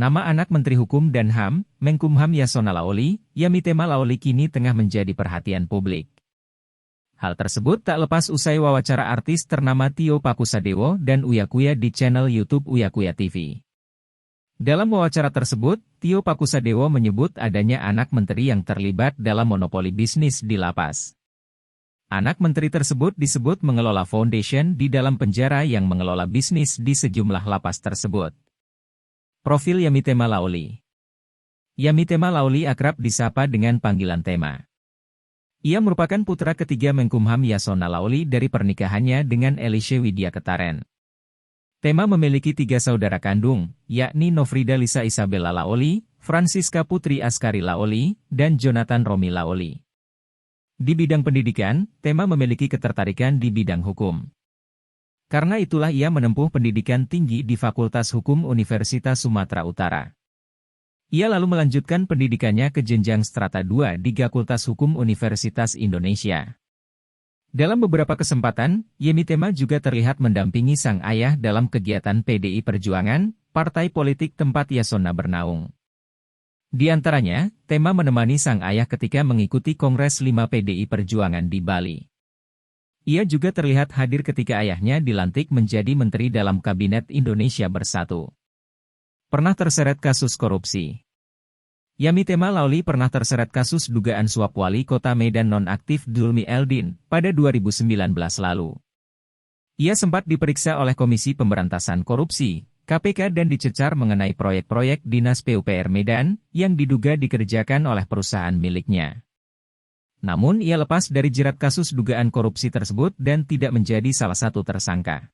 Nama anak Menteri Hukum dan HAM, Menkumham Yasona Laoly, Yamitema Laoly kini tengah menjadi perhatian publik. Hal tersebut tak lepas usai wawancara artis ternama Tio Pakusadewo dan Uya Kuya di channel YouTube Uya Kuya TV. Dalam wawancara tersebut, Tio Pakusadewo menyebut adanya anak menteri yang terlibat dalam monopoli bisnis di lapas. Anak menteri tersebut disebut mengelola foundation di dalam penjara yang mengelola bisnis di sejumlah lapas tersebut. Profil Yamitema Laoly. Yamitema Laoly akrab disapa dengan panggilan Tema. Ia merupakan putra ketiga Menkumham Yasona Laoly dari pernikahannya dengan Elisha Widya Ketaren. Tema memiliki 3 saudara kandung, yakni Nofrida Lisa Isabella Laoly, Francisca Putri Askari Laoly, dan Jonathan Romi Laoly. Di bidang pendidikan, Tema memiliki ketertarikan di bidang hukum. Karena itulah ia menempuh pendidikan tinggi di Fakultas Hukum Universitas Sumatera Utara. Ia lalu melanjutkan pendidikannya ke jenjang strata 2 di Fakultas Hukum Universitas Indonesia. Dalam beberapa kesempatan, Yamitema juga terlihat mendampingi sang ayah dalam kegiatan PDI Perjuangan, partai politik tempat Yasona bernaung. Di antaranya, Tema menemani sang ayah ketika mengikuti Kongres 5 PDI Perjuangan di Bali. Ia juga terlihat hadir ketika ayahnya dilantik menjadi menteri dalam Kabinet Indonesia Bersatu. Pernah terseret kasus korupsi. Yamitema Laoly pernah terseret kasus dugaan suap wali kota Medan nonaktif Dulmi Eldin pada 2019 lalu. Ia sempat diperiksa oleh Komisi Pemberantasan Korupsi, KPK dan dicecar mengenai proyek-proyek Dinas PUPR Medan yang diduga dikerjakan oleh perusahaan miliknya. Namun ia lepas dari jerat kasus dugaan korupsi tersebut dan tidak menjadi salah satu tersangka.